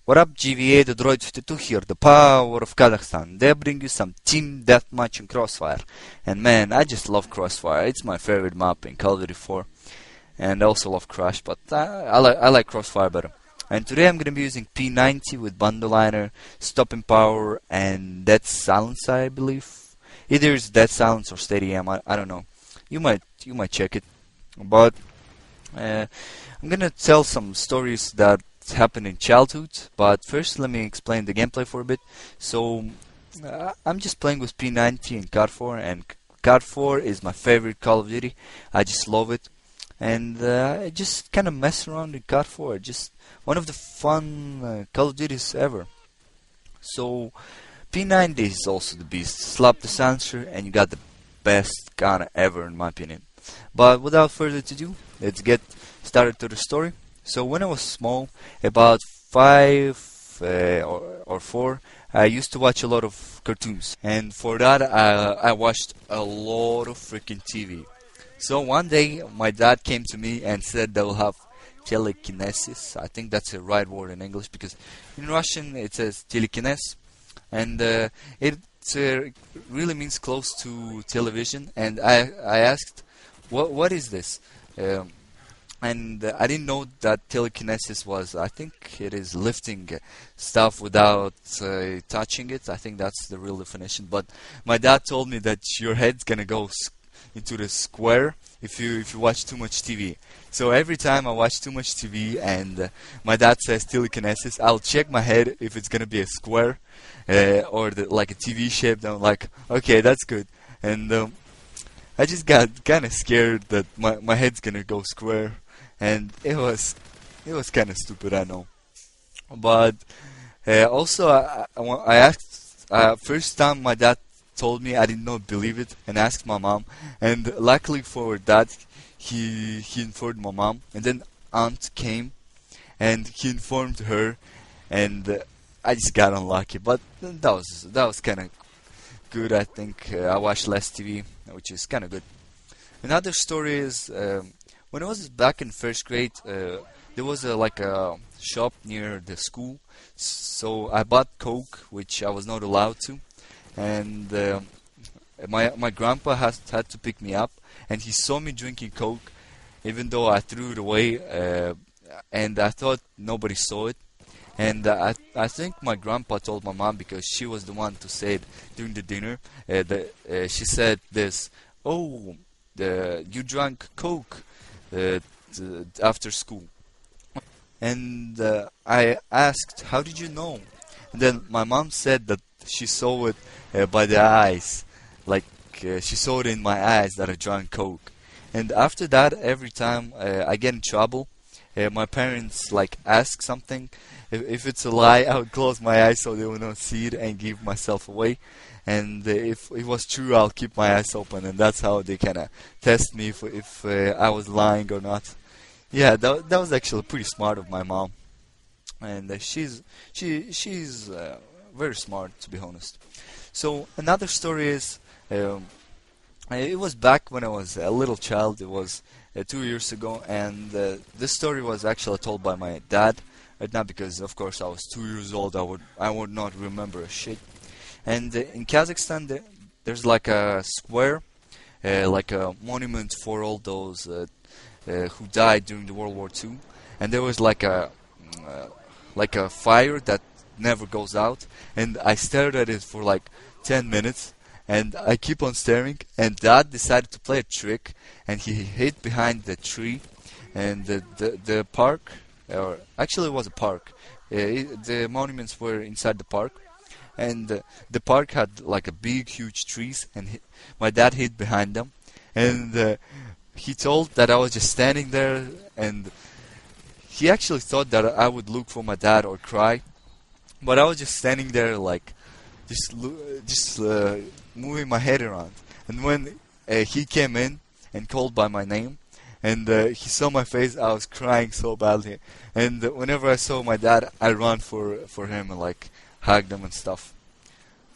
What up, GVA, the Droid52 here, the power of Kazakhstan. They bring you some team deathmatch in Crossfire. And man, I just love Crossfire. It's my favorite map in Call of Duty 4. And I also love Crash, but I like Crossfire better. And today I'm going to be using P90 with Bundle Liner, Stopping Power, and Dead Silence, I believe. Either it's Dead Silence or Steady Aim, I don't know. You might check it. But I'm going to tell some stories that happened in childhood, but first let me explain the gameplay for a bit. So I'm just playing with P90 and COD 4, and COD 4 is my favorite Call of Duty. I just love it, and I just kind of mess around in COD 4. Just one of the fun Call of Duties ever. So P90 is also the beast. Slap the silencer and you got the best gun ever in my opinion. But without further ado, let's get started to the story. So when I was small, about 5 or 4, I used to watch a lot of cartoons, and for that I watched a lot of freaking TV. So one day my dad came to me and said they will have telekinesis. I think that's the right word in English, because in Russian it says telekinesis, and it really means close to television. And I asked, what is this? And I didn't know that telekinesis was, I think it is lifting stuff without touching it. I think that's the real definition. But my dad told me that your head's gonna go into the square if you watch too much TV. So every time I watch too much TV and my dad says telekinesis, I'll check my head if it's gonna be a square or like a TV shape. Then I'm like, okay, that's good. And I just got kind of scared that my head's gonna go square. And it was kind of stupid, I know. But also I asked, first time my dad told me, I did not believe it, and asked my mom. And luckily for that, he informed my mom. And then aunt came, and he informed her, and I just got unlucky. But that was kind of good. I think I watched less TV, which is kind of good. Another story is. When I was back in first grade, there was like a shop near the school, so I bought Coke, which I was not allowed to, and my grandpa had to pick me up, and he saw me drinking Coke, even though I threw it away, and I thought nobody saw it, and I think my grandpa told my mom, because she was the one to say it during the dinner. She said this, "Oh, you drank Coke after school." And I asked, how did you know? And then my mom said that she saw it by the eyes, like she saw it in my eyes that I drank Coke. And after that, every time I get in trouble, my parents like ask something. If it's a lie, I would close my eyes so they will not see it and give myself away. And if it was true, I'll keep my eyes open, and that's how they kind of test me if I was lying or not. Yeah, that was actually pretty smart of my mom, and she's very smart, to be honest. So another story is, it was back when I was a little child. It was 2 years ago, and this story was actually told by my dad. Right now, because of course I was 2 years old, I would not remember a shit. And in Kazakhstan, there's like a square, like a monument for all those who died during the World War II. And there was like a fire that never goes out. And I stared at it for like 10 minutes, and I keep on staring. And Dad decided to play a trick, and he hid behind the tree, and the park, or actually it was a park. The monuments were inside the park. And the park had like a big, huge trees, and my dad hid behind them. And he told that I was just standing there, and he actually thought that I would look for my dad or cry, but I was just standing there, like just moving my head around. And when he came in and called by my name, and he saw my face, I was crying so badly. And whenever I saw my dad, I ran for him and like hugged them and stuff.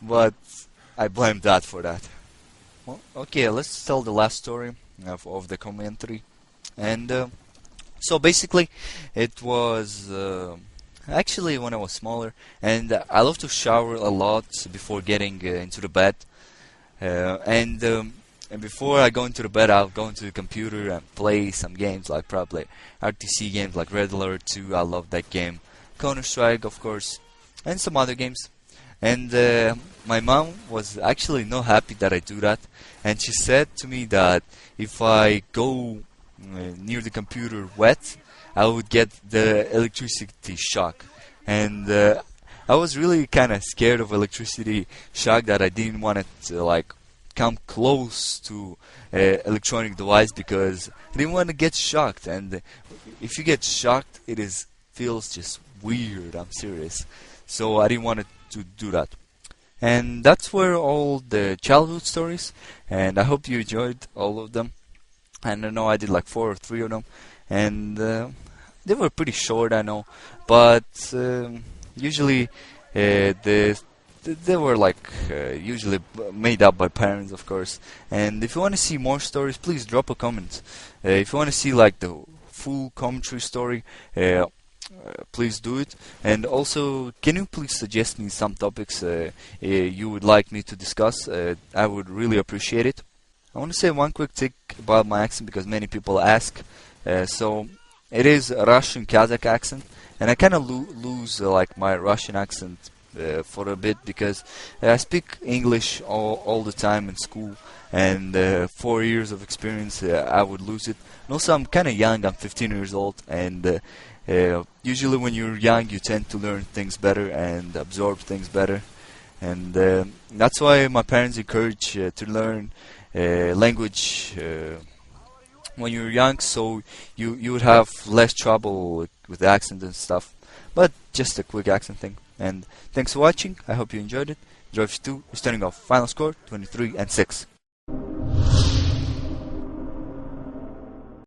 But I blame Dad for that. Well, okay, let's tell the last story of the commentary. And so basically, it was actually when I was smaller, and I love to shower a lot before getting into the bed. And before I go into the bed, I'll go into the computer and play some games, like probably RTC games like Red Alert 2. I love that game. Counter-Strike, of course, and some other games. And my mom was actually not happy that I do that, and she said to me that if I go near the computer wet, I would get the electricity shock. And I was really kind of scared of electricity shock, that I didn't want it to like come close to electronic device, because I didn't want to get shocked. And if you get shocked, feels just weird. I'm serious. So I didn't want it to do that. And that's where all the childhood stories, and I hope you enjoyed all of them. And I know I did like 4 or 3 of them, and they were pretty short, I know, but usually they were like usually made up by parents, of course. And if you want to see more stories, please drop a comment. If you want to see like the full commentary story, please do it. And also, can you please suggest me some topics you would like me to discuss? I would really appreciate it. I want to say one quick thing about my accent, because many people ask. So it is a Russian Kazakh accent, and I kind of lose like my Russian accent for a bit, because I speak English all the time in school, and 4 years of experience, I would lose it. And also, I'm kind of young. I'm 15 years old, and usually when you're young, you tend to learn things better and absorb things better, and that's why my parents encourage to learn language when you're young, so you would have less trouble with the accent and stuff. But just a quick accent thing. And thanks for watching. I hope you enjoyed it. TheDroid52 is turning off. Final score 23-6.